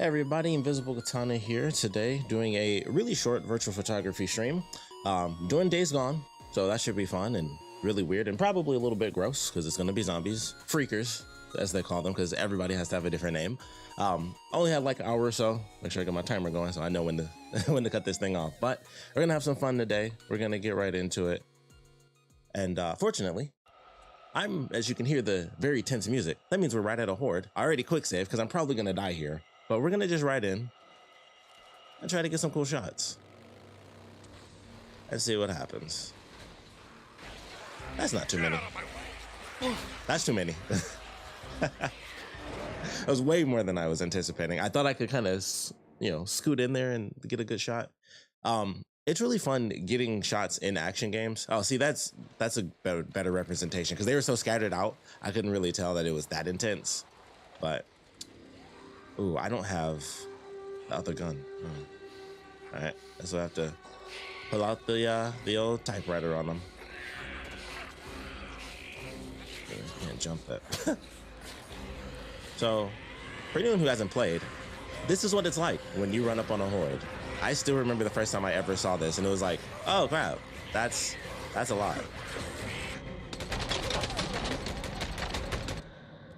Hey everybody, Invisible Katana here today doing a really short virtual photography stream. Doing Days Gone, so that should be fun and really weird and probably a little bit gross because it's going to be zombies, freakers as they call them, because everybody has to have a different name. Only had like an hour or so. Make sure I get my timer going so I know when to when to cut this thing off. But we're gonna have some fun today. We're gonna get right into it. And fortunately, as you can hear the very tense music. That means we're right at a horde. I already quick save because I'm probably gonna die here. But we're gonna just ride in and try to get some cool shots and see what happens. That's not too many. That's too many. That was way more than I was anticipating. I thought I could kind of, scoot in there and get a good shot. It's really fun getting shots in action games. Oh, see, that's a better representation because they were so scattered out. I couldn't really tell that it was that intense. But ooh, I don't have the other gun. All right, so I have to pull out the old typewriter on them. Can't jump that. So, for anyone who hasn't played, this is what it's like when you run up on a horde. I still remember the first time I ever saw this, and it was like, oh crap, that's a lot.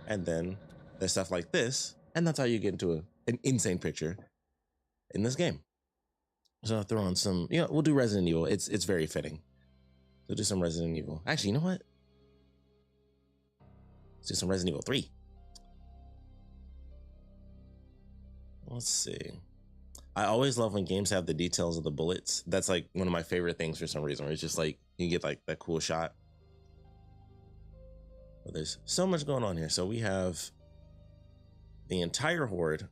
And then there's stuff like this, and that's how you get into an insane picture in this game. So I'll throw on some, we'll do Resident Evil. It's very fitting. We'll do some Resident Evil. Actually, you know what? Let's do some Resident Evil 3. Let's see. I always love when games have the details of the bullets. That's like one of my favorite things for some reason, where it's just like you get like that cool shot. But there's so much going on here. So we have the entire horde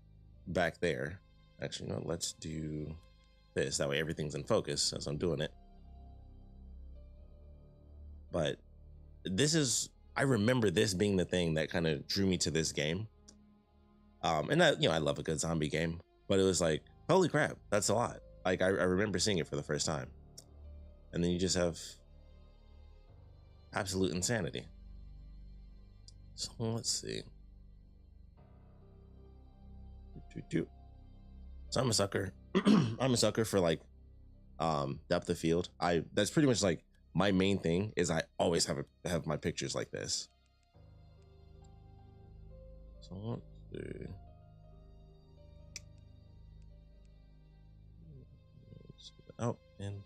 back there. Actually, no, let's do this. That way everything's in focus as I'm doing it. But I remember this being the thing that kind of drew me to this game. And I love a good zombie game, but it was like, holy crap, that's a lot. Like I remember seeing it for the first time. And then you just have absolute insanity. So let's see. So I'm a sucker. I'm a sucker for like depth of field. That's pretty much like my main thing is I always have my pictures like this. So let's see. Oh, and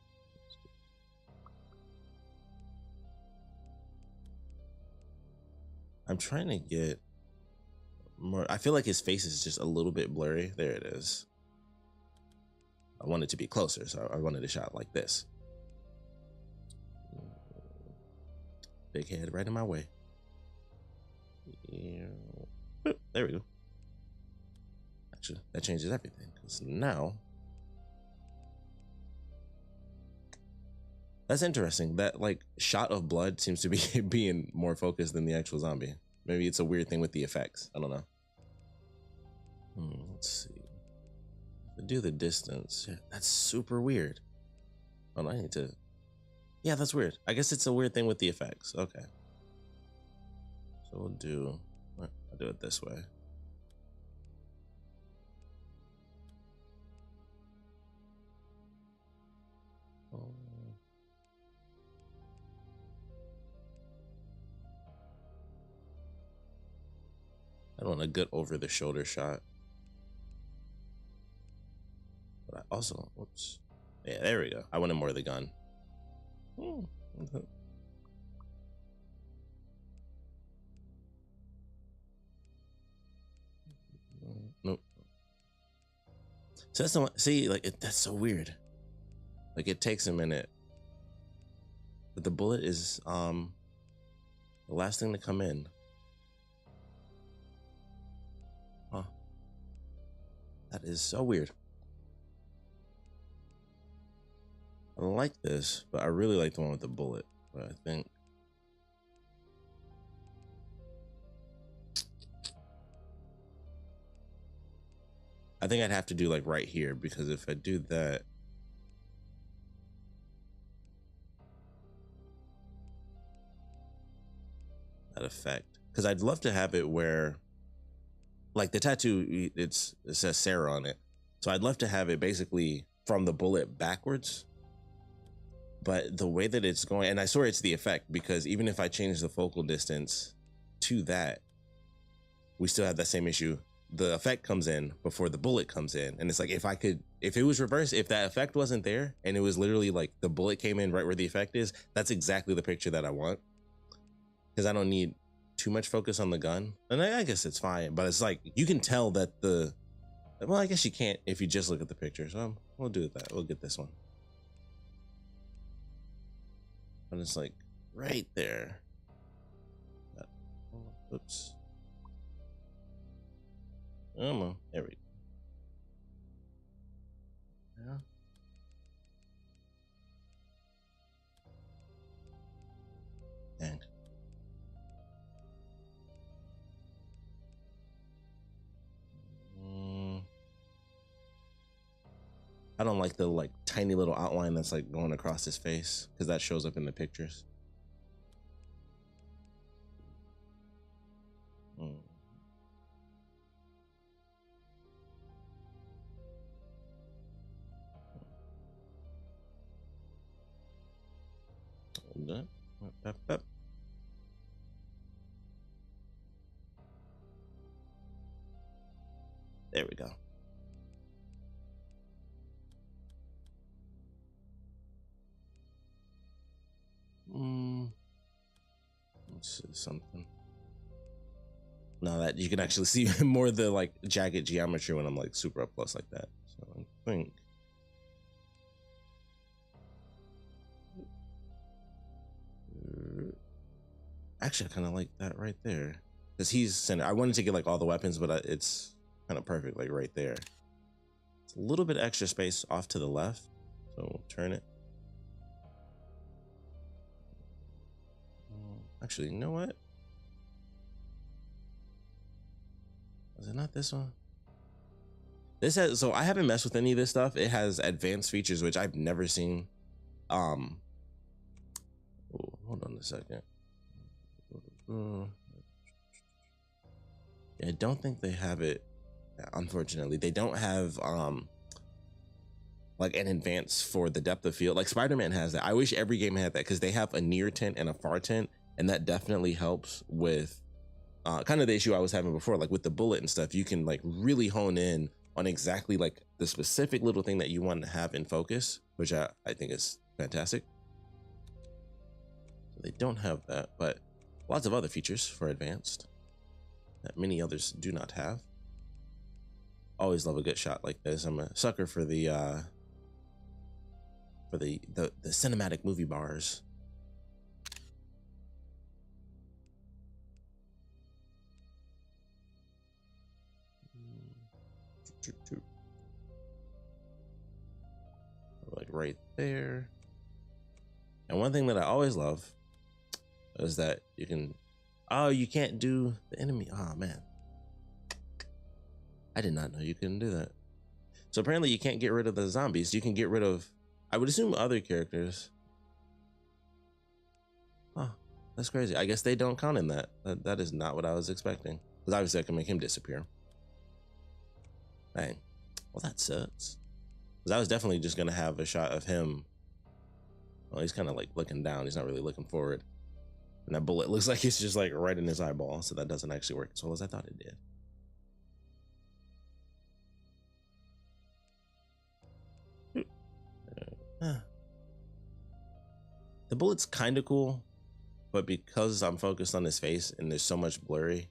I'm trying to get more. I feel like his face is just a little bit blurry. There it is. I want it to be closer, so I wanted a shot like this. Big head right in my way. There we go. Actually, that changes everything because now that's interesting. That like shot of blood seems to be being more focused than the actual zombie. Maybe it's a weird thing with the effects. I don't know. Let's see. Do the distance. Yeah, that's super weird. Oh, I need to. Yeah, that's weird. I guess it's a weird thing with the effects. Okay. So I'll do it this way. I want a good over the shoulder shot. But I also, whoops. Yeah, there we go. I wanted more of the gun. Okay. Nope. So that's the one. See, like that's so weird. Like it takes a minute. But the bullet is the last thing to come in. Huh. That is so weird. I like this, but I really like the one with the bullet. But I think I'd have to do like right here, because if I do that, that effect, because I'd love to have it where like the tattoo, it says Sarah on it. So I'd love to have it basically from the bullet backwards. But the way that it's going, and I swear it's the effect, because even if I change the focal distance to that, we still have that same issue. The effect comes in before the bullet comes in. And it's like, if it was reversed, if that effect wasn't there and it was literally like the bullet came in right where the effect is, that's exactly the picture that I want. Because I don't need too much focus on the gun. And I guess it's fine, but it's like, you can tell that well, I guess you can't if you just look at the picture. So we'll do that. We'll get this one. And it's like right there. Oops. Come on. There we go. Yeah. Dang. I don't like the like tiny little outline that's like going across his face, because that shows up in the pictures. There we go. Let's see something. Now that you can actually see more of the like jagged geometry when I'm like super up close like that. So I think actually I kind of like that right there, because he's center. I wanted to get like all the weapons, but it's kind of perfect like right there. It's a little bit extra space off to the left, so we'll turn it. Actually, you know what? Was it not this one? This has, so I haven't messed with any of this stuff. It has advanced features which I've never seen. Oh, hold on a second. I don't think they have it. Unfortunately, they don't have like an advance for the depth of field. Like Spider-Man has that. I wish every game had that, because they have a near tint and a far tint, and that definitely helps with kind of the issue I was having before, like with the bullet and stuff. You can like really hone in on exactly like the specific little thing that you want to have in focus, which I think is fantastic. So they don't have that, but lots of other features for advanced that many others do not have. Always love a good shot like this. I'm a sucker for the cinematic movie bars. Like right there. And one thing that I always love is that you can, oh, you can't do the enemy. Oh man, I did not know you couldn't do that. So apparently you can't get rid of the zombies. You can get rid of, I would assume, other characters. Oh, that's crazy. I guess they don't count in that. That is not what I was expecting, because obviously I can make him disappear. Dang. Well, that sucks. Because I was definitely just going to have a shot of him. Well, he's kind of like looking down. He's not really looking forward. And that bullet looks like it's just like right in his eyeball. So that doesn't actually work as well as I thought it did. The bullet's kind of cool, but because I'm focused on his face and there's so much blurry.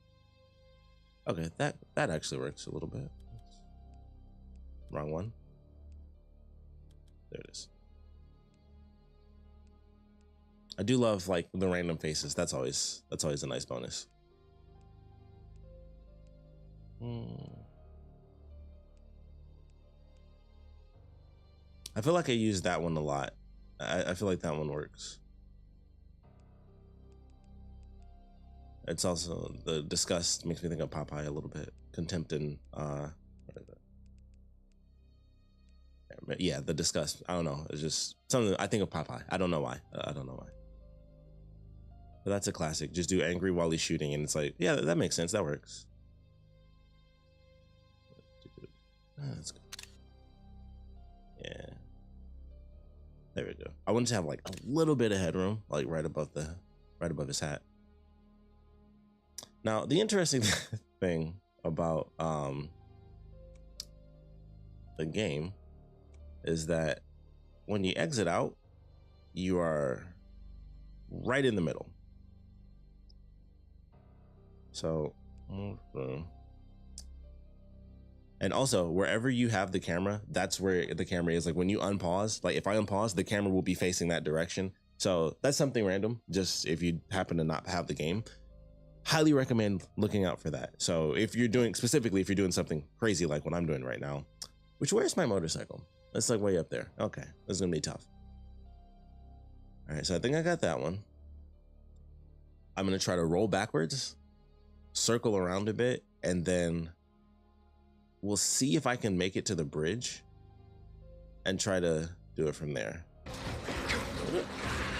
Okay, that actually works a little bit. Wrong one. There it is. I do love like the random faces. That's always a nice bonus. I feel like I use that one a lot. I feel like that one works. It's also, the disgust makes me think of Popeye a little bit. Contempt and yeah, the disgust. I don't know. It's just something I think of Popeye. I don't know why. I don't know why. But that's a classic. Just do angry while he's shooting, and it's like, yeah, that makes sense. That works. That's good. Yeah. There we go. I want to have like a little bit of headroom, like right above his hat. Now, the interesting thing about the game is that when you exit out, you are right in the middle. So, and also wherever you have the camera, that's where the camera is. Like when you unpause, like if I unpause, the camera will be facing that direction. So that's something random. Just if you happen to not have the game, highly recommend looking out for that. So if you're doing something crazy like what I'm doing right now, where's my motorcycle? It's like way up there. Okay, this is gonna be tough. All right, so I think I got that one. I'm gonna try to roll backwards, circle around a bit, and then we'll see if I can make it to the bridge and try to do it from there.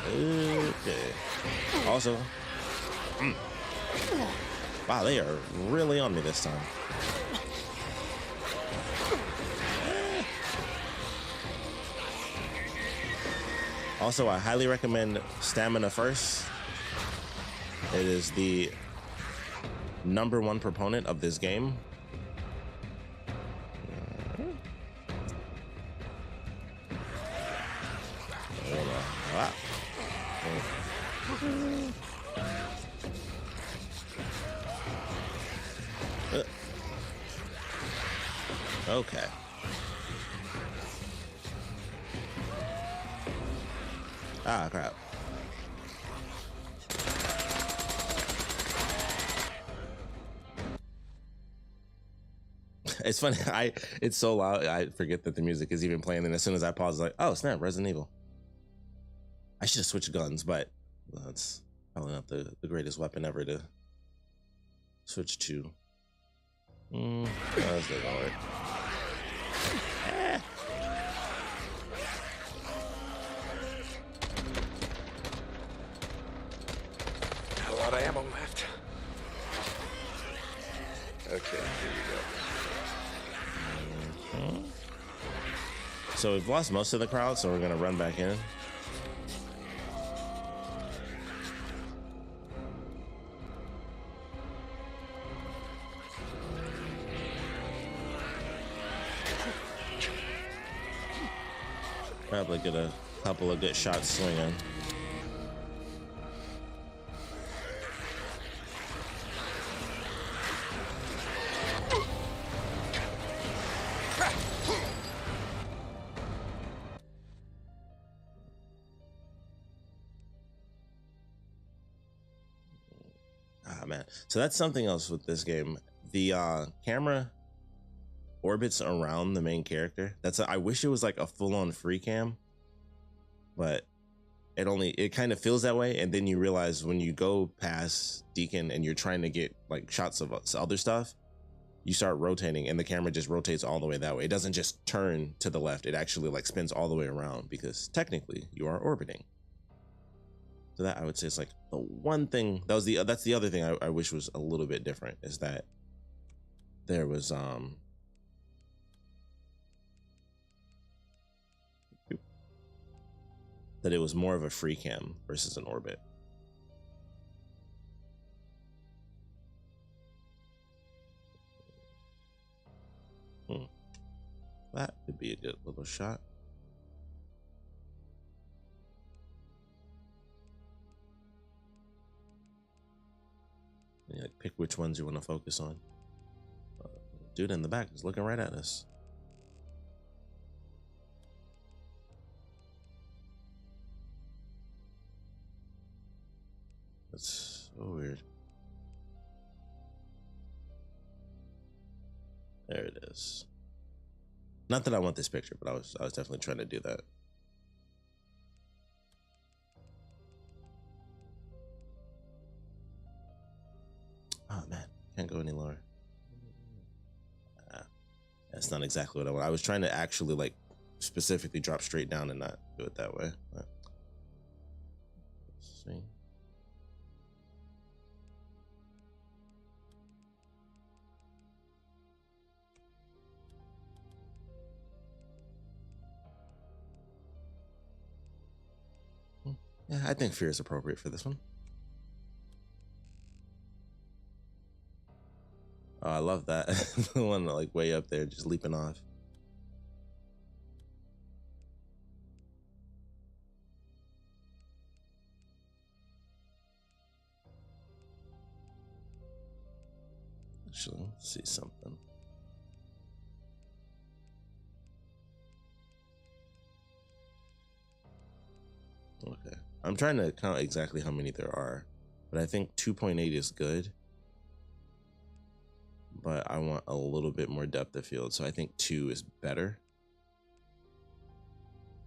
Okay. Also, wow, they are really on me this time. Also, I highly recommend stamina first. It is the #1 proponent of this game. Okay. Ah, crap. It's funny. It's so loud. I forget that the music is even playing. And as soon as I pause, it's like, oh snap, Resident Evil. I should have switched guns, but that's probably not the greatest weapon ever to switch to. That's not gonna work. A lot of ammo left. Okay, here we go. So we've lost most of the crowd, so we're gonna run back in. Probably get a couple of good shots swinging. Ah man, so that's something else with this game. The camera orbits around the main character. I wish it was like a full-on free cam, but it kind of feels that way. And then you realize when you go past Deacon and you're trying to get like shots of other stuff, you start rotating and the camera just rotates all the way that way. It doesn't just turn to the left. It actually like spins all the way around because technically you are orbiting. So that I would say is like the one thing that's the other thing I wish was a little bit different, is that there was that it was more of a free cam versus an orbit. That could be a good little shot. And you like pick which ones you want to focus on. Dude in the back is looking right at us. That's so weird. There it is. Not that I want this picture, but I was definitely trying to do that. Oh man, can't go any lower. That's not exactly what I want. I was trying to actually like specifically drop straight down and not do it that way. But let's see. I think fear is appropriate for this one. Oh, I love that. The one like way up there, just leaping off. Actually, let's see something. Okay, I'm trying to count exactly how many there are, but I think 2.8 is good. But I want a little bit more depth of field, so I think 2 is better.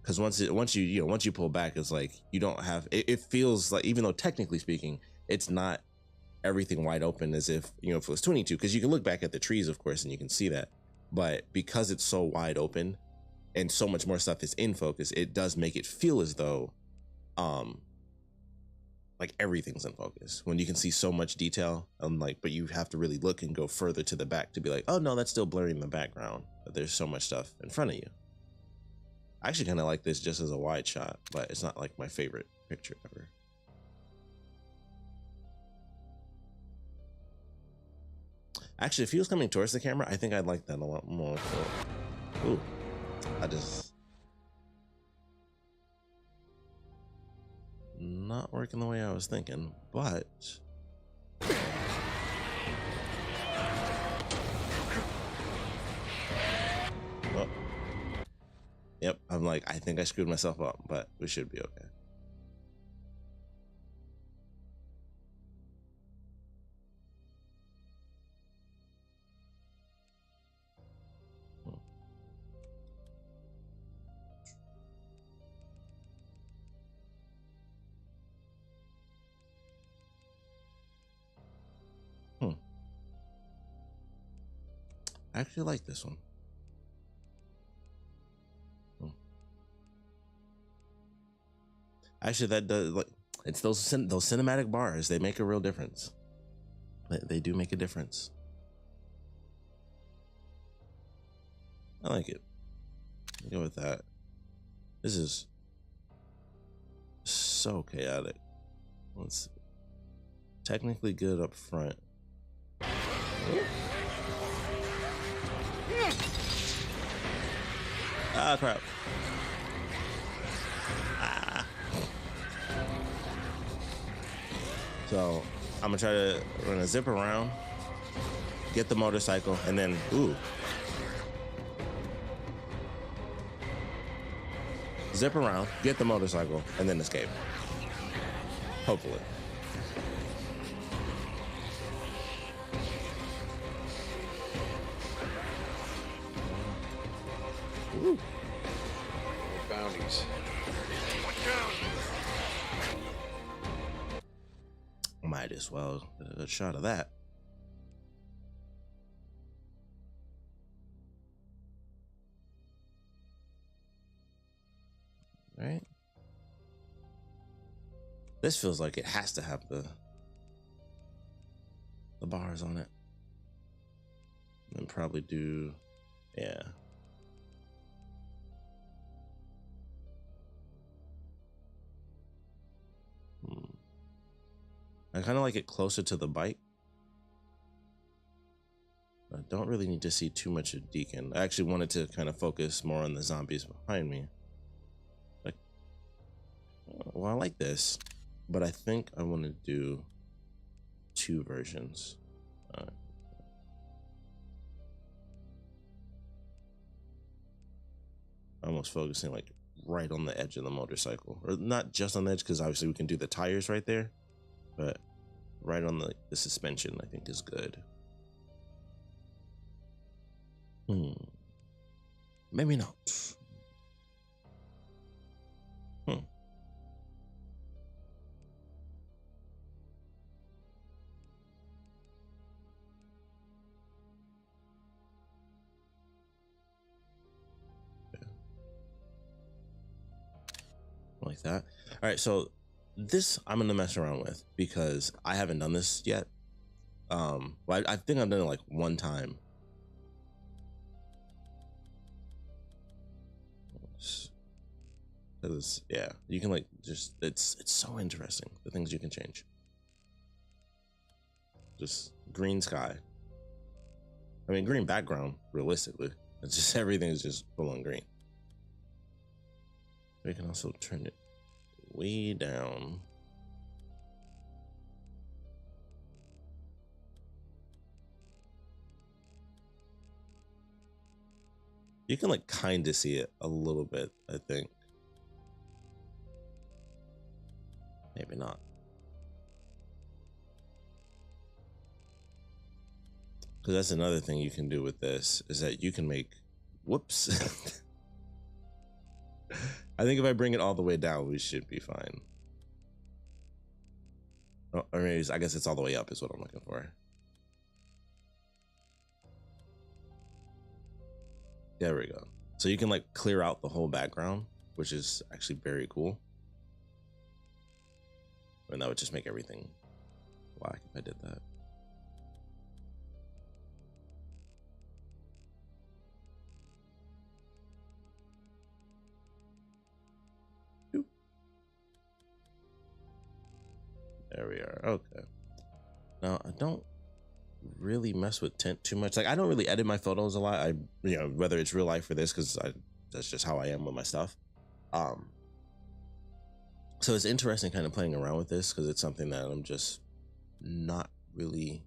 Because once you pull back, it's like you don't have. It feels like, even though technically speaking, it's not everything wide open as if if it was 22. Because you can look back at the trees, of course, and you can see that. But because it's so wide open, and so much more stuff is in focus, it does make it feel as though, like everything's in focus when you can see so much detail. But you have to really look and go further to the back to be like, oh no, that's still blurring the background, but there's so much stuff in front of you. I actually kind of like this just as a wide shot, but it's not like my favorite picture ever. Actually, if he was coming towards the camera, I think I'd like that a lot more. Ooh, not working the way I was thinking, but oh. Yep, I'm like, I think I screwed myself up, but we should be okay. I actually like this one. Actually, that does, like, it's those cinematic bars. They make a real difference. They do make a difference. I like it. I'll go with that. This is so chaotic. Let's see. Technically good up front. Ah, crap. Ah. So I'm gonna try to run a zip around, get the motorcycle, and then zip around, get the motorcycle, and then escape. Hopefully. Ooh. Bounties. Might as well get a good shot of that. Right? This feels like it has to have the bars on it. And probably do, yeah. I kind of like it closer to the bike. I don't really need to see too much of Deacon. I actually wanted to kind of focus more on the zombies behind me. Like, well, I like this, but I think I want to do 2 versions. Almost focusing like right on the edge of the motorcycle, or not just on the edge, because obviously we can do the tires right there, but right on the suspension, I think is good. Maybe not. Like that. All right, so this I'm gonna mess around with because I haven't done this yet. Well, I think I've done it like one time. Because yeah, you can like just it's so interesting the things you can change. Just green sky. I mean, green background. Realistically, it's just everything is just full on green. We can also turn it way down. You can like kind of see it a little bit, I think. Maybe not. Because that's another thing you can do with this is that you can make, whoops. I think if I bring it all the way down, we should be fine. Oh, or maybe I guess it's all the way up is what I'm looking for. There we go. So you can like clear out the whole background, which is actually very cool. And that would just make everything black if I did that. There we are. Okay. Now I don't really mess with tint too much. Like I don't really edit my photos a lot. Whether it's real life or this, because that's just how I am with my stuff. So it's interesting kind of playing around with this because it's something that I'm just not really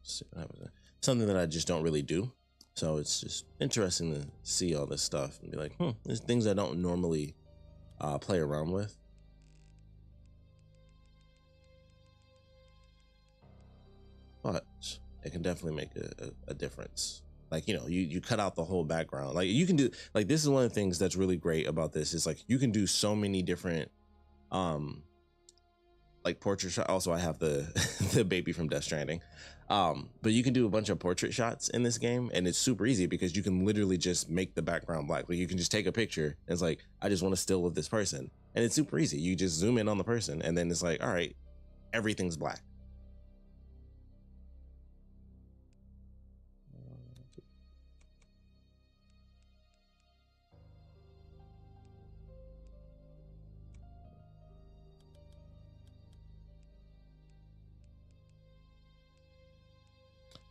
something that I just don't really do. So it's just interesting to see all this stuff and be like, there's things I don't normally play around with. But it can definitely make a difference. Like, you cut out the whole background. Like you can do, like, this is one of the things that's really great about this is like, you can do so many different, like portrait shot. Also, I have the, the baby from Death Stranding. But you can do a bunch of portrait shots in this game and it's super easy because you can literally just make the background black. Like you can just take a picture and it's like, I just want to still with this person. And it's super easy. You just zoom in on the person and then it's like, all right, everything's black.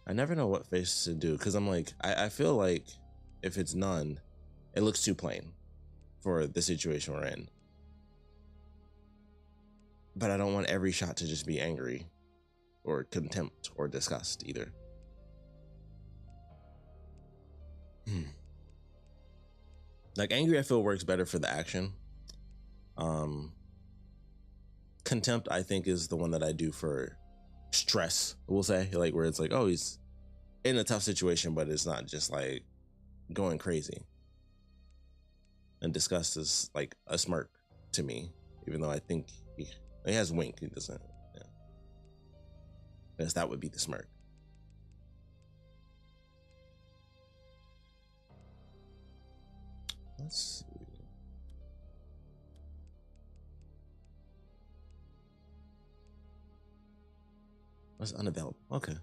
I never know what face to do because I'm like, I feel like if it's none, it looks too plain for the situation we're in. But I don't want every shot to just be angry or contempt or disgust either. Like angry, I feel works better for the action. Contempt, I think, is the one that I do for stress, we'll say, like where it's like, oh, he's in a tough situation, but it's not just like going crazy. And disgust is like a smirk to me, even though I think he has wink. He doesn't. Yeah. I guess that would be the smirk. Let's see. What's unavailable? Okay.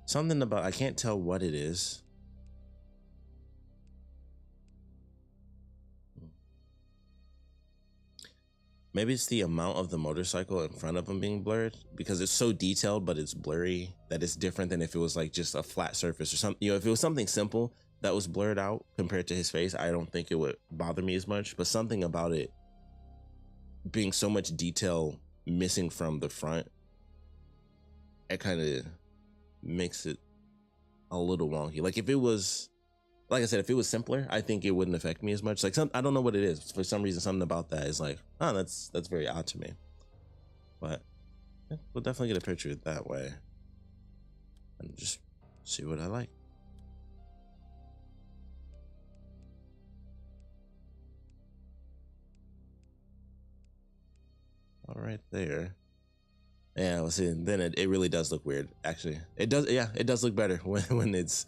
Something about, I can't tell what it is. Maybe it's the amount of the motorcycle in front of him being blurred because it's so detailed, but it's blurry that it's different than if it was like just a flat surface or something. If it was something simple that was blurred out compared to his face, I don't think it would bother me as much, but something about it being so much detail missing from the front, it kind of makes it a little wonky. Like if it was, like I said, if it was simpler, I think it wouldn't affect me as much. Like I don't know what it is. For some reason, something about that is like, oh, that's very odd to me. But yeah, we'll definitely get a picture that way and just see what I like. All right there. Yeah, let's see. Then it really does look weird. Actually, it does. Yeah, it does look better when it's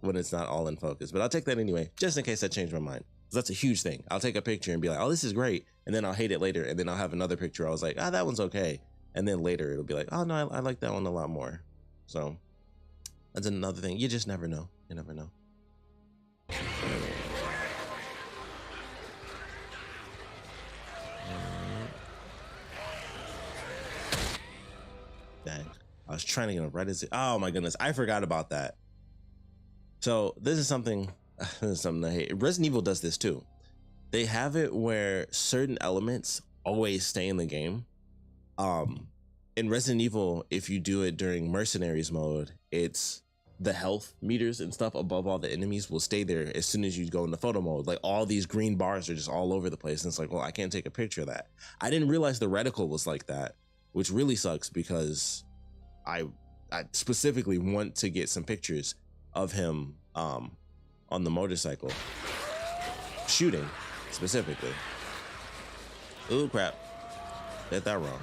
not all in focus. But I'll take that anyway, just in case I change my mind. because that's a huge thing. I'll take a picture and be like, oh, this is great, and then I'll hate it later, and then I'll have another picture I was like, ah, that one's okay, and then later it'll be like, oh no, I like that one a lot more. So that's another thing. You just never know. You never know. Dang. I was trying to get him right as it. Oh my goodness. I forgot about that. So this is something I hate. Resident Evil does this too. They have it where certain elements always stay in the game. In Resident Evil, if you do it during Mercenaries mode, it's the health meters and stuff above all the enemies will stay there as soon as you go into photo mode. Like all these green bars are just all over the place. And it's like, well, I can't take a picture of that. I didn't realize the reticle was like that, which really sucks because I specifically want to get some pictures of him on the motorcycle shooting specifically. Ooh, crap. Did that wrong.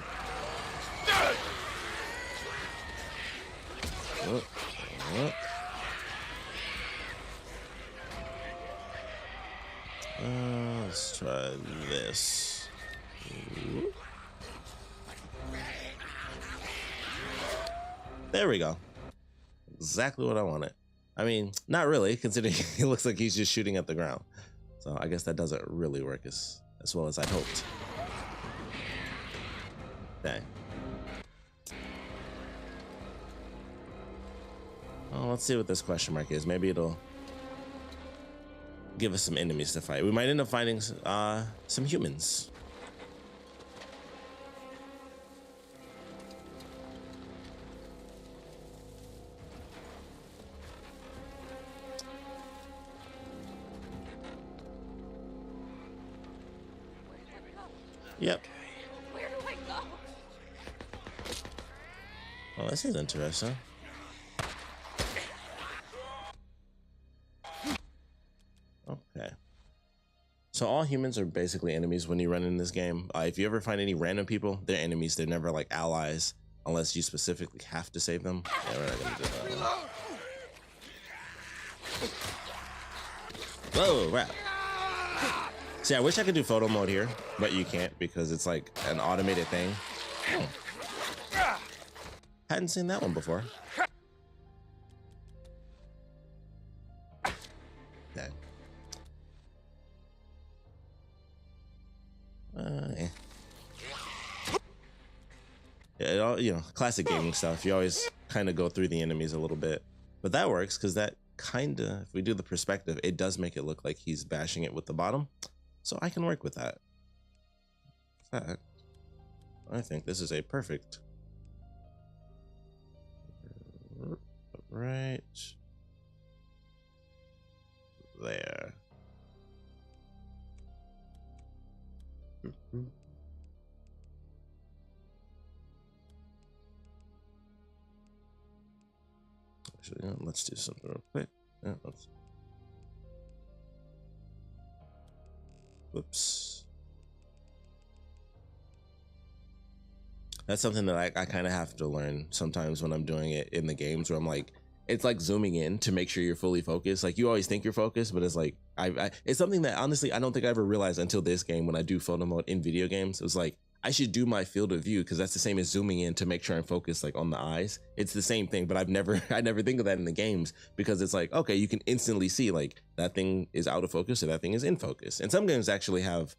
Let's try this. Ooh. There we go. Exactly what I wanted. I mean, not really, considering it looks like he's just shooting at the ground. So I guess that doesn't really work as well as I'd hoped. Dang. Well, let's see what this question mark is. Maybe it'll give us some enemies to fight. We might end up finding some humans. Yep. Where do I go? Well, this is interesting. Okay. So all humans are basically enemies when you run in this game. If you ever find any random people, they're enemies. They're never like allies unless you specifically have to save them. Yeah, we're not gonna do that. Whoa, rap. See, I wish I could do photo mode here, but you can't because it's like an automated thing. Hadn't seen that one before. Dang. Yeah, it all, you know, classic gaming stuff. You always kind of go through the enemies a little bit, but that works because that kind of, if we do the perspective, it does make it look like he's bashing it with the bottom. So I can work with that. In fact, I think this is a perfect. Right there. Actually, let's do something real quick. Let's. Whoops. That's something that I kind of have to learn sometimes when I'm doing it in the games where I'm like, it's like zooming in to make sure you're fully focused. Like you always think you're focused, but it's like, it's something that honestly, I don't think I ever realized until this game when I do photo mode in video games. It was like, I should do my field of view because that's the same as zooming in to make sure I'm focused like on the eyes. It's the same thing, but I never think of that in the games because it's like, okay, you can instantly see like that thing is out of focus or that thing is in focus. And some games actually have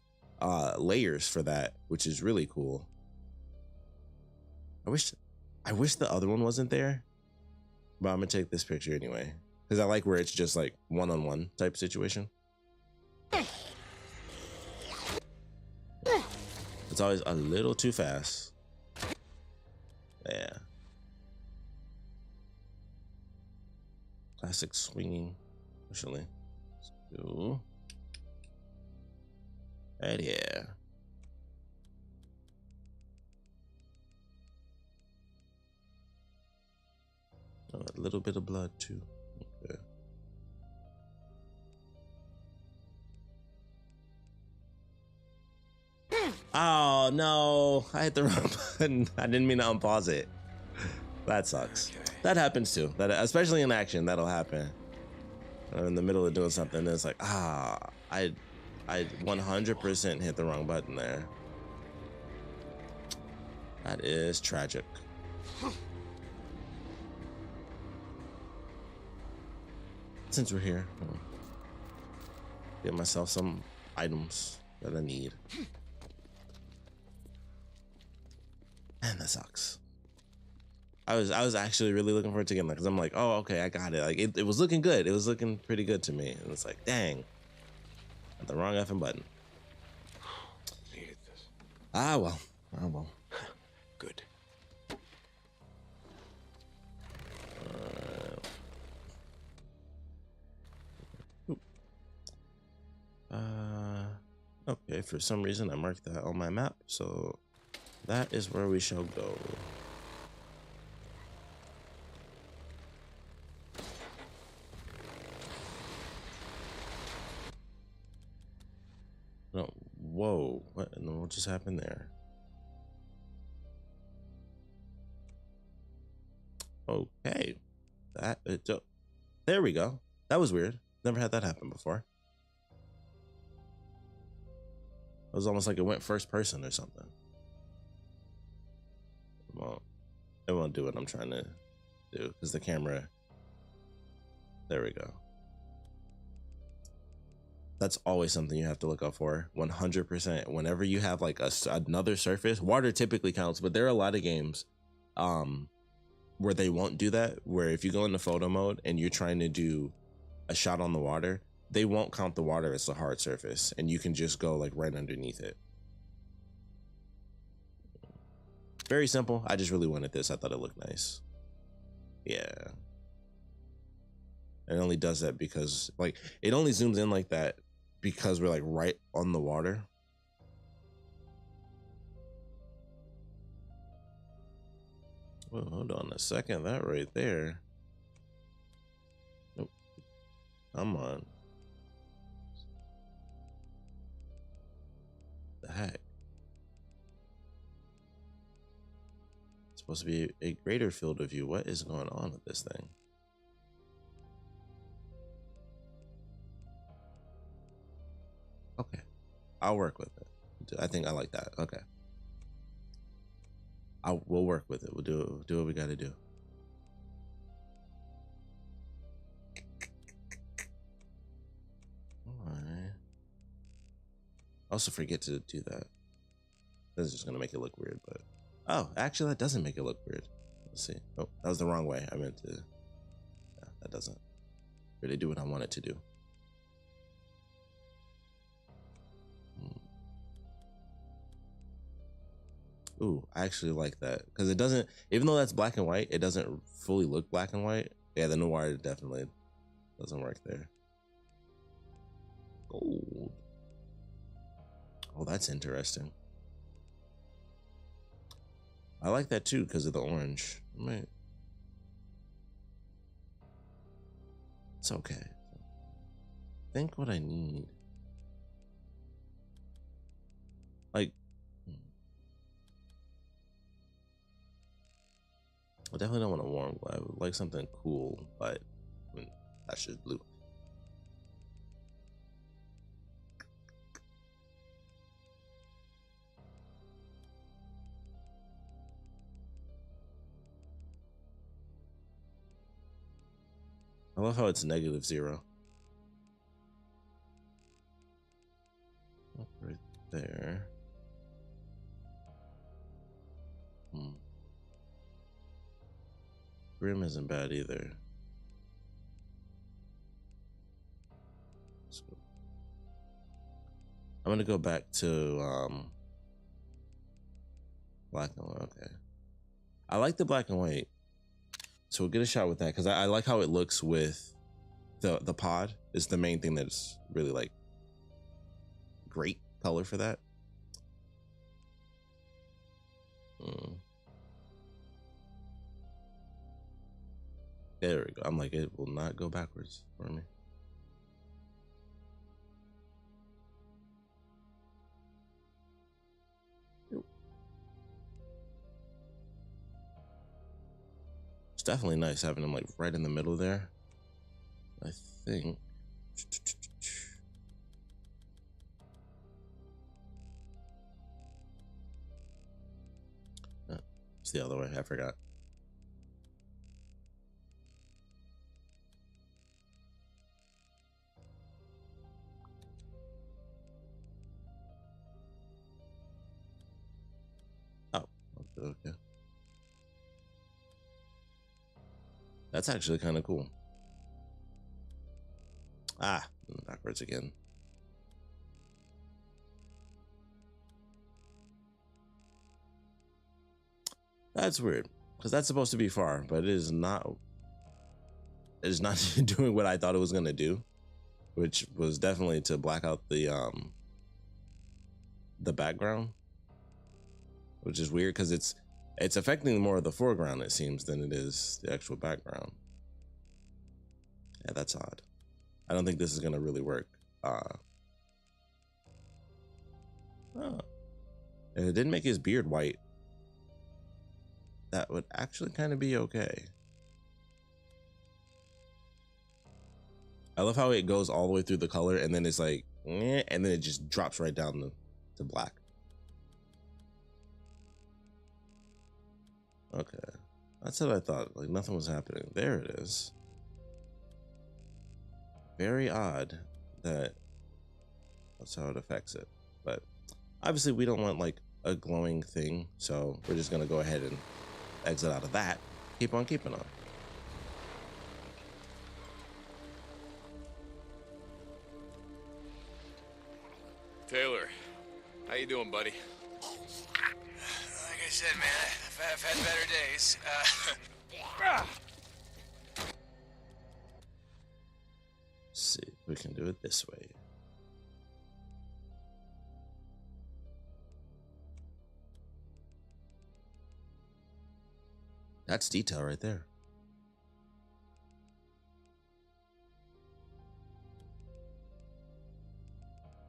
layers for that, which is really cool. I wish the other one wasn't there, but I'm gonna take this picture anyway because I like where it's just like one-on-one type situation. It's always a little too fast. Yeah. Classic swinging, actually. Let's do. Right here. Oh, a little bit of blood too. Okay. Oh no, I hit the wrong button. I didn't mean to unpause it. That sucks. Okay. That happens too. That especially in action, that'll happen. In the middle of doing something, it's like, I I 100% hit the wrong button there. That is tragic. Since we're here, I'll get myself some items that I need. And that sucks. I was actually really looking forward to getting that because I'm like, oh, okay, I got it. Like it was looking good. It was looking pretty good to me. And it's like, dang, at the wrong effing button. Needed this. Ah well. Ah well. Good. Okay, for some reason I marked that on my map, so that is where we shall go. No, whoa, what just happened there? Okay, there we go. That was weird. Never had that happen before. It was almost like it went first person or something. Well, it won't do what I'm trying to do because the camera. There we go. That's always something you have to look out for. 100%. Whenever you have like another surface, water typically counts, but there are a lot of games, where they won't do that. Where if you go into photo mode and you're trying to do a shot on the water, they won't count the water as a hard surface, and you can just go like right underneath it. Very simple. I just really wanted this. I thought it looked nice. Yeah. It only does that because like it only zooms in like that because we're like right on the water. Well, hold on a second. That right there. Nope. Come on. The heck? It's supposed to be a greater field of view. What is going on with this thing? Okay. I'll work with it. I think I like that. Okay. We'll work with it. We'll do what we got to do. Alright. I also forget to do that. This is just gonna make it look weird, but oh, actually, that doesn't make it look weird. Let's see. Oh, that was the wrong way. I meant to. Yeah, that doesn't really do what I want it to do. Ooh, I actually like that because it doesn't, even though that's black and white, it doesn't fully look black and white. Yeah, the noir definitely doesn't work there. Gold. Oh, that's interesting. I like that too because of the orange. Right. It's okay. I think what I need, like, I definitely don't want a warm glow. I would like something cool, but I mean, that's just blue. I love how it's -0. Right there. Grim isn't bad either. So I'm gonna go back to black and white. Okay. I like the black and white. So we'll get a shot with that because I like how it looks with the pod. Is the main thing that's really like great color for that. There we go. I'm like, it will not go backwards for me. It's definitely nice having them like right in the middle there. I think. It's the other way. I forgot. Oh, okay. That's actually kind of cool. Ah, backwards again. That's weird because that's supposed to be far, but it is not. It is not doing what I thought it was gonna do, which was definitely to black out the background, which is weird because it's affecting more of the foreground, it seems, than it is the actual background. Yeah, that's odd. I don't think this is gonna really work. Oh. If it didn't make his beard white, that would actually kind of be okay. I love how it goes all the way through the color and then it's like, and then it just drops right down to black. Okay, that's what I thought. Like nothing was happening. There it is. Very odd that that's how it affects it. But obviously we don't want like a glowing thing, so we're just gonna go ahead and exit out of that. Keep on keeping on. Taylor, how you doing, buddy? Like I said, man, I've had better days. Let's see if we can do it this way. That's detail right there.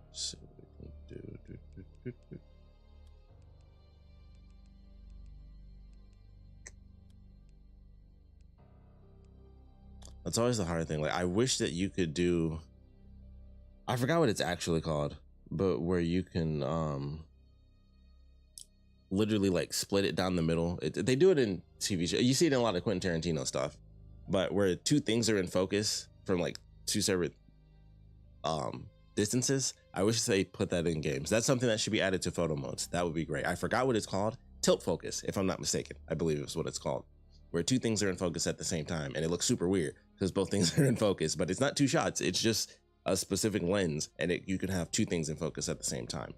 Let's see what we can do. That's always the hard thing. Like I wish that you could do, I forgot what it's actually called, but where you can literally like split it down the middle. They do it in TV shows. You see it in a lot of Quentin Tarantino stuff, but where two things are in focus from like two separate distances. I wish they put that in games. That's something that should be added to photo modes. That would be great. I forgot what it's called. Tilt focus, if I'm not mistaken. I believe it's what it's called. Where two things are in focus at the same time, and it looks super weird because both things are in focus, but it's not two shots. It's just a specific lens, and you can have two things in focus at the same time.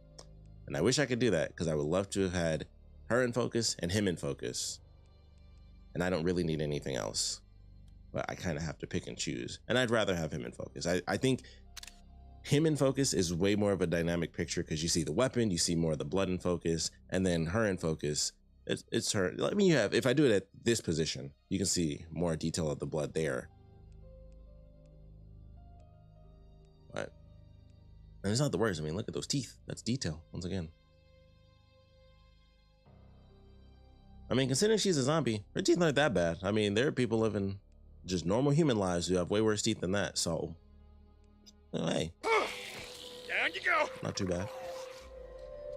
And I wish I could do that because I would love to have had her in focus and him in focus. And I don't really need anything else, but I kind of have to pick and choose. And I'd rather have him in focus. I think him in focus is way more of a dynamic picture because you see the weapon, you see more of the blood in focus, and then her in focus, it's her. I mean, you have, if I do it at this position, you can see more detail of the blood there. But, and it's not the worst. I mean, look at those teeth. That's detail, once again. I mean, considering she's a zombie, her teeth aren't that bad. I mean, there are people living just normal human lives who have way worse teeth than that. So, oh, hey. Down you go. Not too bad.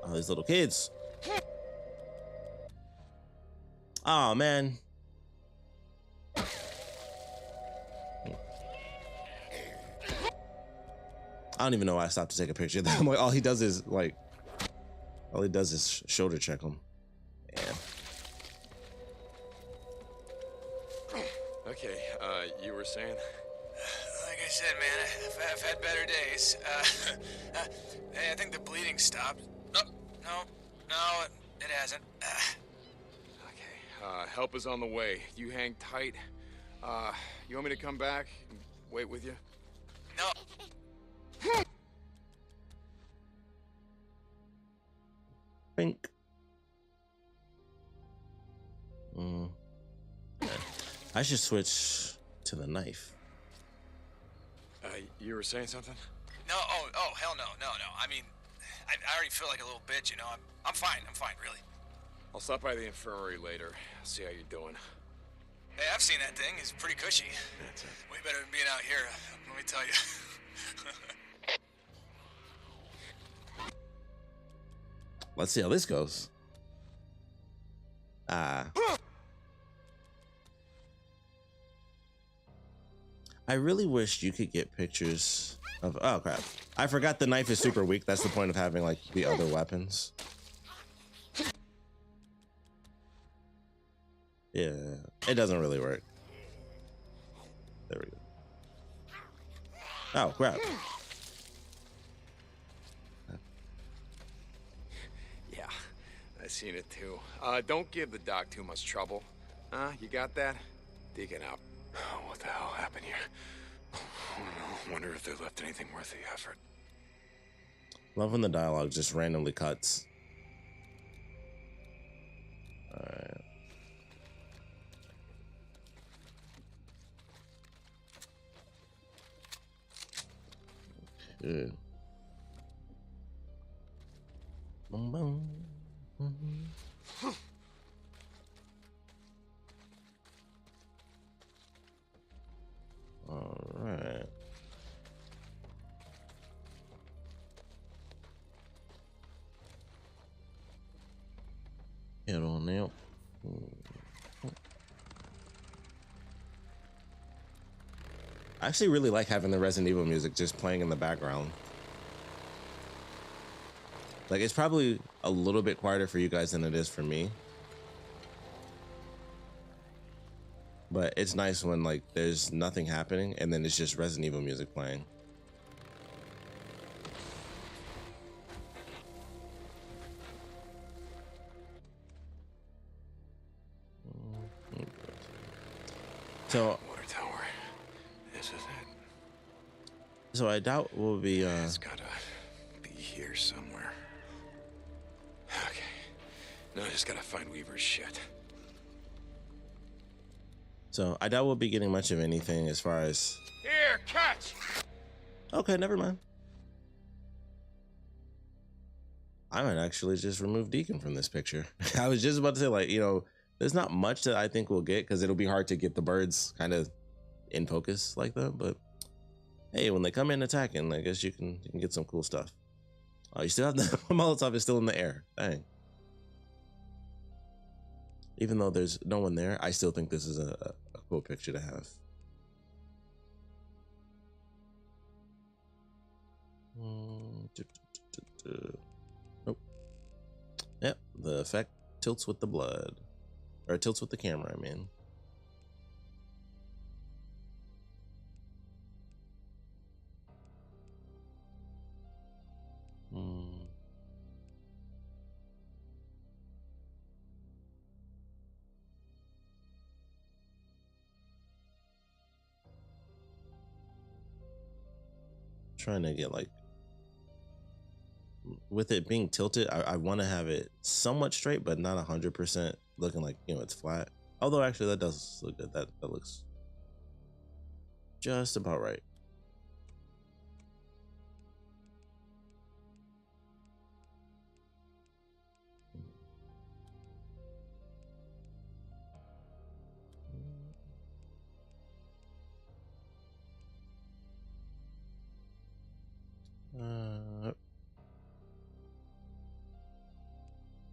Oh, these little kids. Oh, man. I don't even know why I stopped to take a picture of them. Like, all he does is shoulder check them. Yeah. Okay, you were saying? Like I said, man, I've had better days. Hey, I think the bleeding stopped. No, it hasn't. Okay, help is on the way. You hang tight. You want me to come back and wait with you? No. Pink. Yeah. I should switch to the knife. You were saying something? No, oh, hell no. I mean, I already feel like a little bitch, you know. I'm fine, really. I'll stop by the infirmary later. See how you're doing. Hey, I've seen that thing. It's pretty cushy. That's it. Way better than being out here, let me tell you. Let's see how this goes. Ah. I really wish you could get pictures of, oh crap. I forgot the knife is super weak. That's the point of having like the other weapons. Yeah, it doesn't really work. There we go. Oh crap. Yeah, I seen it too. Don't give the doc too much trouble. You got that? Dig it out. Oh, what the hell happened here? I don't know. Wonder if they left anything worth the effort. Love when the dialogue just randomly cuts. All right. Good. Boom, boom. Mm-hmm. All right. Get on now. I actually really like having the Resident Evil music just playing in the background. Like, it's probably a little bit quieter for you guys than it is for me. But it's nice when like there's nothing happening and then it's just Resident Evil music playing. So Water tower. This is it. So I doubt we'll be It's gotta be here somewhere. Okay. No, I just gotta find Weaver's shit. So I doubt we'll be getting much of anything as far as. Here, catch! Okay, never mind. I might actually just remove Deacon from this picture. I was just about to say, like, you know, there's not much that I think we'll get because it'll be hard to get the birds kind of in focus like that. But hey, when they come in attacking, I guess you can get some cool stuff. Oh, you still have the Molotov is still in the air. Dang. Even though there's no one there, I still think this is a cool picture to have. Nope. Yep, the effect tilts with the blood. Or tilts with the camera, I mean. Trying to get like, with it being tilted, I want to have it somewhat straight, but not 100% looking like, you know, it's flat. Although actually that does look good. That looks just about right.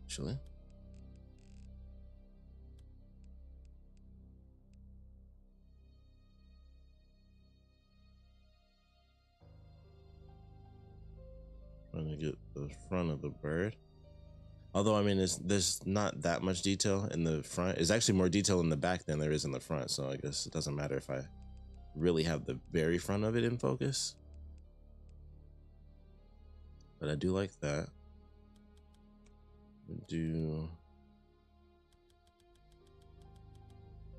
Actually, trying to get the front of the bird. Although, I mean, there's not that much detail in the front. It's actually more detail in the back than there is in the front. So I guess it doesn't matter if I really have the very front of it in focus. But I do like that.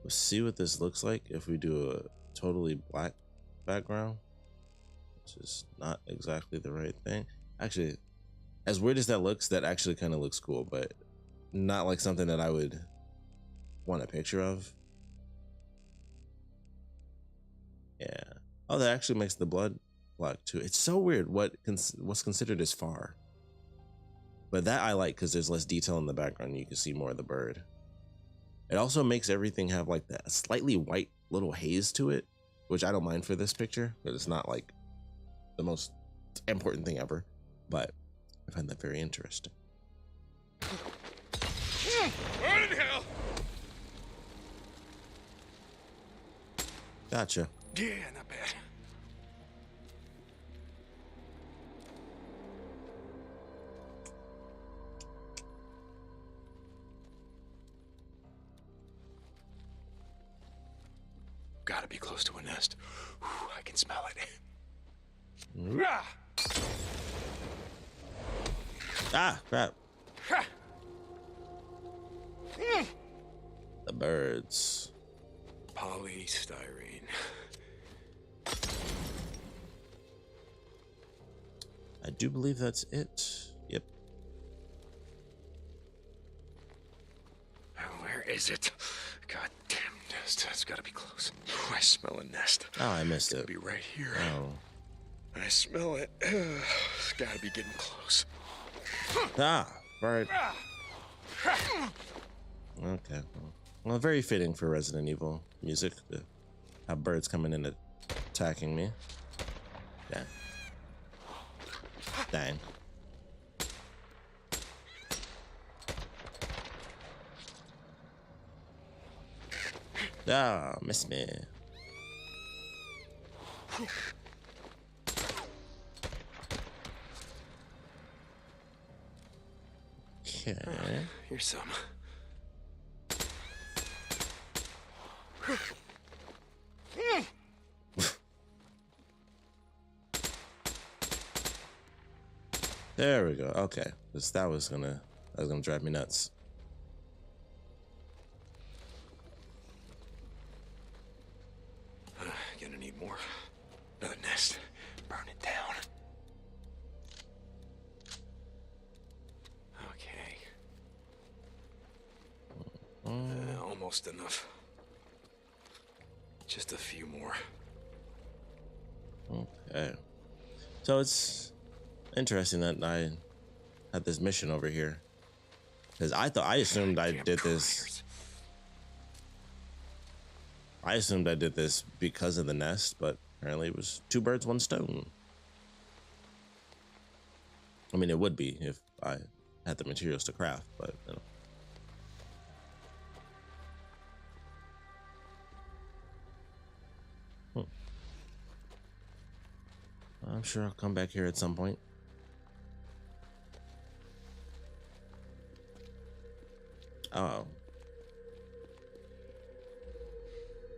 Let's see what this looks like if we do a totally black background, which is not exactly the right thing. Actually, as weird as that looks, that actually kind of looks cool, but not like something that I would want a picture of. Yeah. Oh, that actually makes the blood black too. It's so weird what's considered as far. But that I like because there's less detail in the background. You can see more of the bird. It also makes everything have like that slightly white little haze to it, which I don't mind for this picture because it's not like the most important thing ever. But I find that very interesting. What in hell? Gotcha. Yeah, not bad. Gotta be close to a nest. Whew, I can smell it. Ah! Ah, crap. Ha! The birds. Polystyrene. I do believe that's it. Yep. Where is it? God damn nest. That's gotta be close. Ooh, I smell a nest. Oh, I missed It's it. gotta be right here. Oh. I smell it. It's gotta be getting close. Ah, bird. Okay. Well, very fitting for Resident Evil music to have birds coming in and attacking me. Yeah. Dang. Ah, miss me. Okay. Here's some. There we go. Okay. That was gonna drive me nuts. Gonna need more. Another nest. Burn it down. Okay. Almost enough. Just a few more. Okay. So it's interesting that I had this mission over here. Because I assumed I Damn did this. critters. I assumed I did this because of the nest, but apparently it was two birds, one stone. I mean, it would be if I had the materials to craft, but you know. I'm sure I'll come back here at some point. Oh.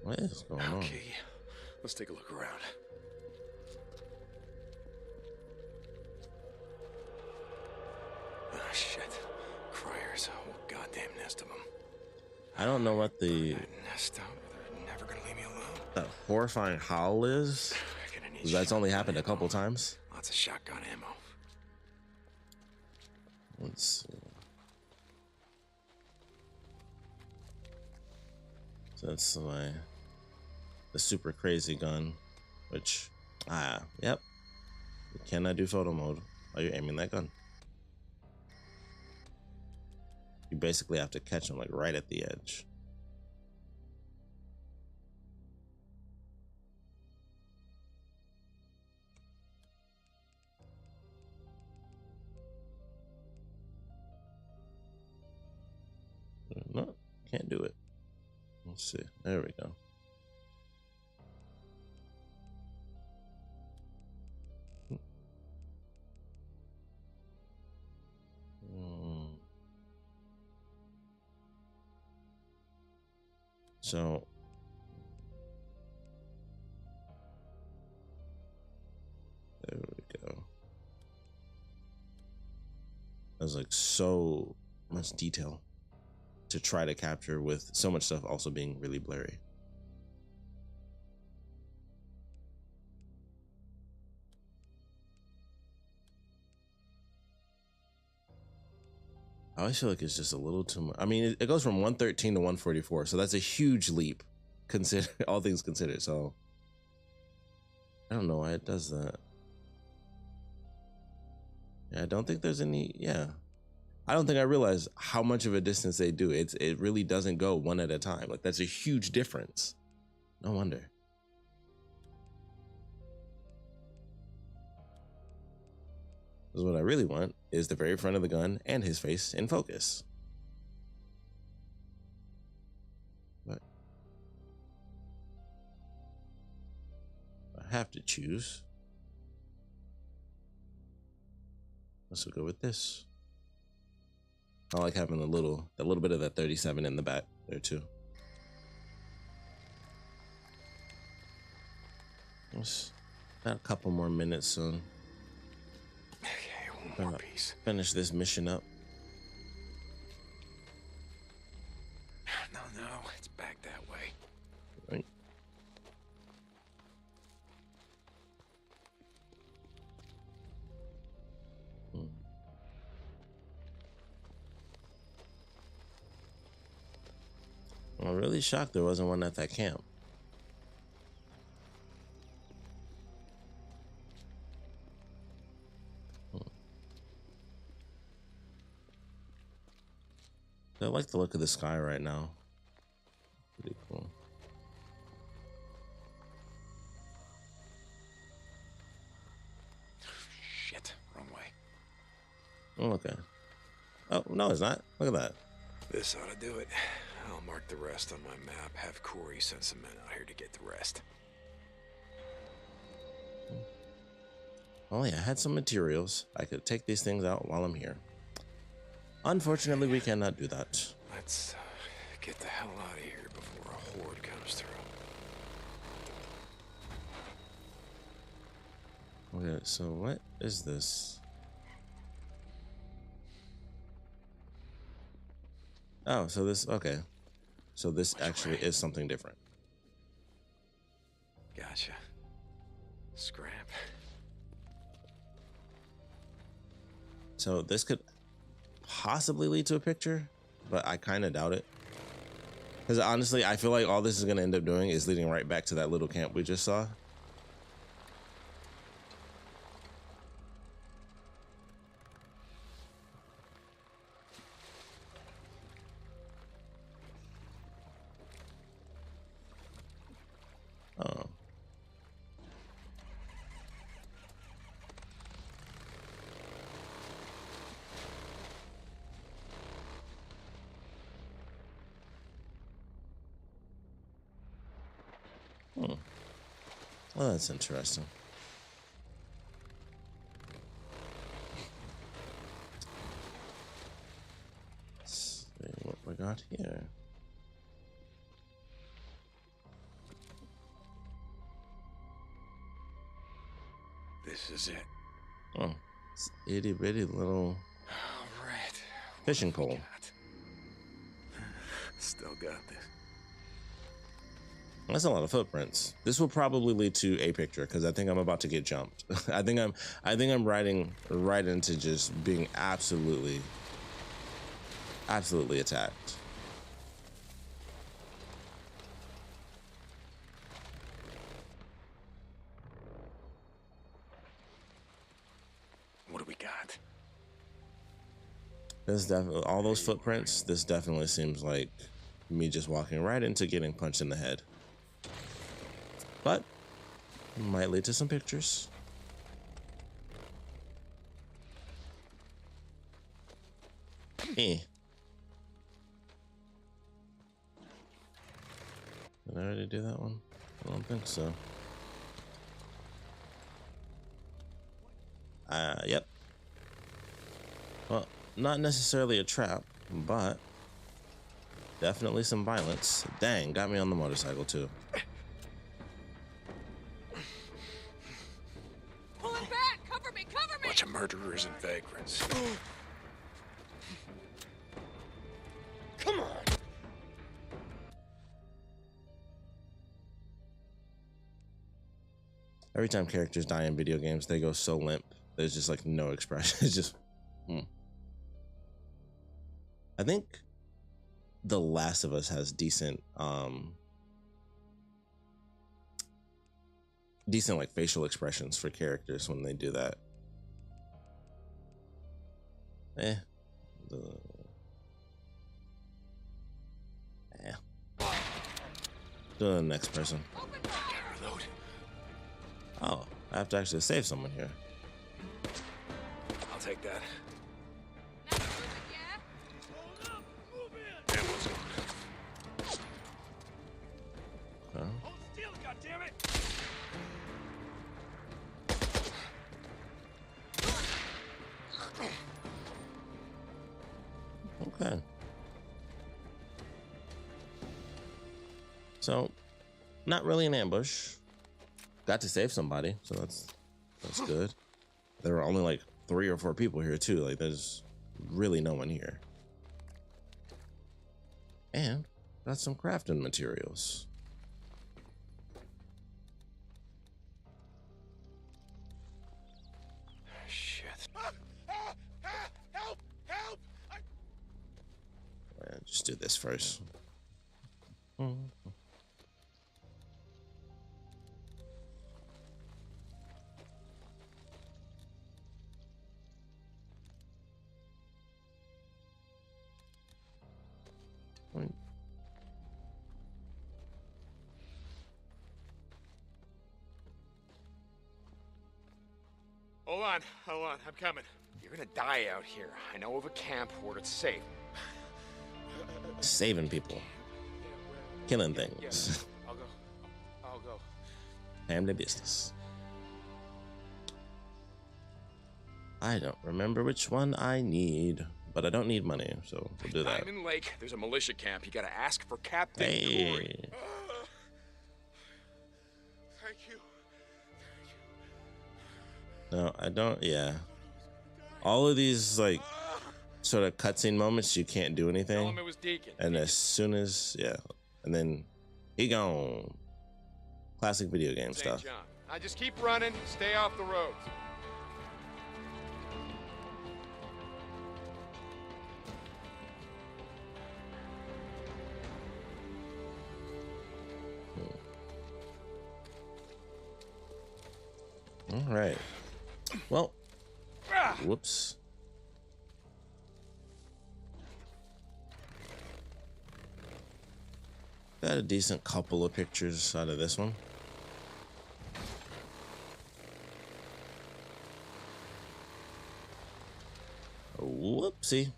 What is going on? Okay. Let's take a look around. Oh, shit. Criers. A whole goddamn nest of them. I don't know what the That nest out. They're never gonna leave me alone. that horrifying howl is. Gonna need 'Cause that's only happened a shotgun couple ammo. times. Lots of shotgun ammo. Let's see. So that's the super crazy gun, which yep. You cannot do photo mode while you're aiming that gun. You basically have to catch them like right at the edge. No, can't do it. Let's see. There we go. So there we go. There's like so much detail to try to capture with so much stuff also being really blurry. I always feel like it's just a little too much. I mean, it goes from 113 to 144, so that's a huge leap, consider all things considered. So I don't know why it does that. Yeah, I don't think there's any. Yeah, I don't think I realized how much of a distance they do. It really doesn't go one at a time. Like that's a huge difference. No wonder. Because what I really want is the very front of the gun and his face in focus. But have to choose. Let's go with this. I like having a little bit of that 37 in the back there too. Just got a couple more minutes soon. Okay, one more piece. Finish this mission up. No, it's back that way. Right. I'm really shocked there wasn't one at that camp. I like the look of the sky right now. Pretty cool. Shit, wrong way. Oh, okay. Oh, no, it's not. Look at that. This ought to do it. I'll mark the rest on my map. Have Corey send some men out here to get the rest. Oh yeah, I had some materials. I could take these things out while I'm here. Unfortunately, we cannot do that. Let's get the hell out of here before a horde comes through. Okay, so what is this? Oh, so this, okay. So this actually is something different. Gotcha. Scrap. So this could possibly lead to a picture, but I kind of doubt it. Because honestly, I feel like all this is going to end up doing is leading right back to that little camp we just saw. Oh. Hmm. Well, that's interesting. Let's see what we got here. This is it. Oh, it's itty bitty little All right. fishing pole. Still got this. That's a lot of footprints. This will probably lead to a picture because I think I'm about to get jumped. I think I'm riding right into just being absolutely attacked. What do we got? This definitely, all those footprints. This definitely seems like me just walking right into getting punched in the head. But it might lead to some pictures. Did I already do that one? I don't think so. Yep. Well, not necessarily a trap, but definitely some violence. Dang, got me on the motorcycle too. Pulling back! Cover me! Cover me! Bunch of murderers and vagrants. Come on! Every time characters die in video games, they go so limp. There's just like no expression. It's just, I think The Last of Us has decent like facial expressions for characters when they do that. Do the next person. Reload. Oh, I have to actually save someone here. I'll take that. Next moving, yeah? Ammo's gone. Huh? Hold still, goddammit! So not really an ambush. Got to save somebody, so that's good. There were only like 3 or 4 people here too. Like there's really no one here. And got some crafting materials. Shit. Help! Just do this first. Hold on, I'm coming. You're gonna die out here. I know of a camp where it's safe. Saving people. Killing things. Yeah, I'll go. Family business. I don't remember which one I need, but I don't need money, so we'll do that. Diamond Lake, there's a militia camp. You gotta ask for Captain Hey. Corey. Thank you. No, I don't. Yeah. All of these, like, sort of cutscene moments, you can't do Tell anything. him it was Deacon. And as soon as, yeah. And then he gone. Classic video game St. stuff. John. I just keep running, stay off the roads. All right. Well, whoops. Got a decent couple of pictures out of this one. Whoopsie.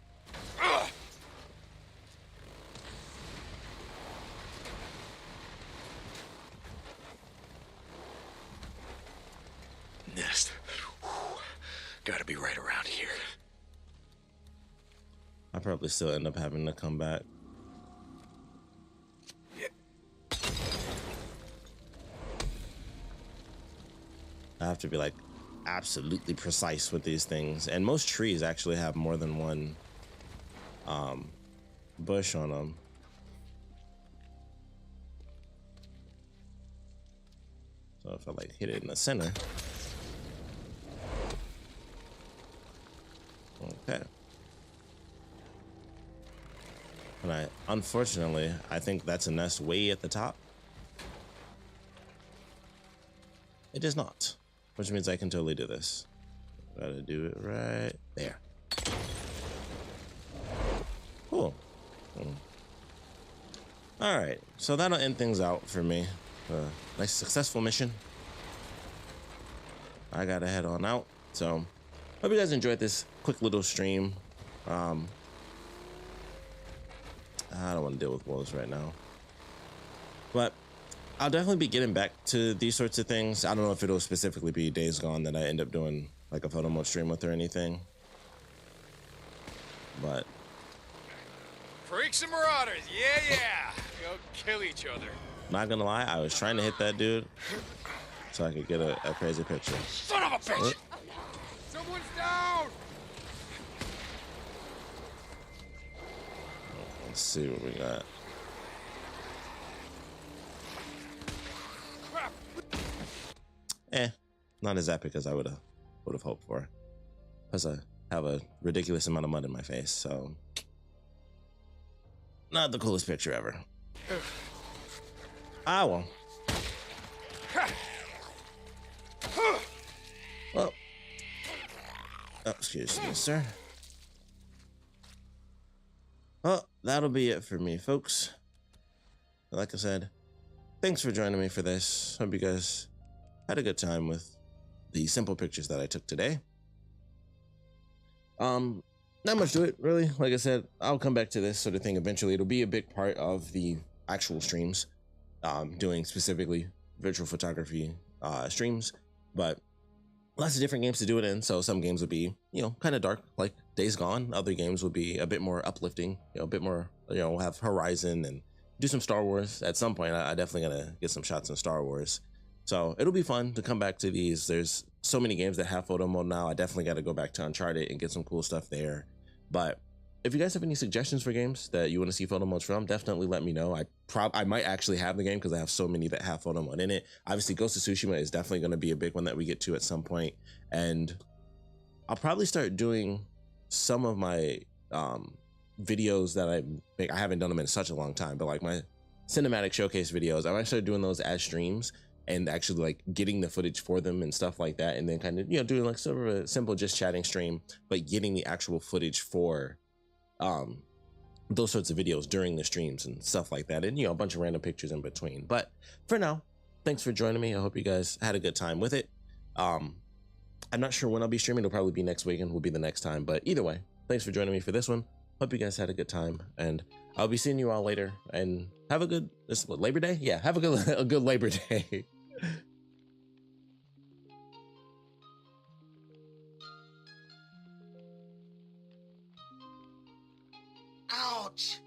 Nest. Gotta be right around here. I probably still end up having to come back. I have to be like absolutely precise with these things, and most trees actually have more than one bush on them. So if I like hit it in the center. Okay. And unfortunately, I think that's a nest way at the top. It is not, which means I can totally do this. Gotta do it right there. Cool. All right, so that'll end things out for me. Nice successful mission. I gotta head on out. So hope you guys enjoyed this quick little stream. I don't want to deal with wolves right now, but I'll definitely be getting back to these sorts of things. I don't know if it'll specifically be Days Gone that I end up doing like a photo mode stream with or anything, but Freaks and Marauders, yeah. Go kill each other. not gonna lie, I was trying to hit that dude so I could get a crazy picture. Son of a bitch! What? Someone's down! Let's see what we got. Not as epic as I would have hoped for, because I have a ridiculous amount of mud in my face, so not the coolest picture ever. Ah, well. Well, oh, excuse me, sir. Well, that'll be it for me, folks. Like I said, thanks for joining me for this. Hope you guys had a good time with the simple pictures that I took today. Not much to it, really. Like I said, I'll come back to this sort of thing eventually. It'll be a big part of the actual streams, doing specifically virtual photography streams, but lots of different games to do it in. So some games would be, kind of dark, like Days Gone. Other games would be a bit more uplifting, a bit more, have Horizon and do some Star Wars at some point. I definitely gotta get some shots in Star Wars. So it'll be fun to come back to these. There's so many games that have photo mode now. I definitely got to go back to Uncharted and get some cool stuff there. But if you guys have any suggestions for games that you want to see photo modes from, definitely let me know. I might actually have the game because I have so many that have photo mode in it. Obviously, Ghost of Tsushima is definitely going to be a big one that we get to at some point. And I'll probably start doing some of my videos that I make. I haven't done them in such a long time, but like my cinematic showcase videos, I might start doing those as streams and actually like getting the footage for them and stuff like that, and then kind of, you know, doing like sort of a simple just chatting stream, but getting the actual footage for those sorts of videos during the streams and stuff like that, and, you know, a bunch of random pictures in between. But for now, thanks for joining me. I hope you guys had a good time with it. I'm not sure when I'll be streaming. It'll probably be next weekend, will be the next time, but either way, thanks for joining me for this one. Hope you guys had a good time, and I'll be seeing you all later. And have a good, this is what, Labor Day? Yeah, have a good Labor Day. Ouch!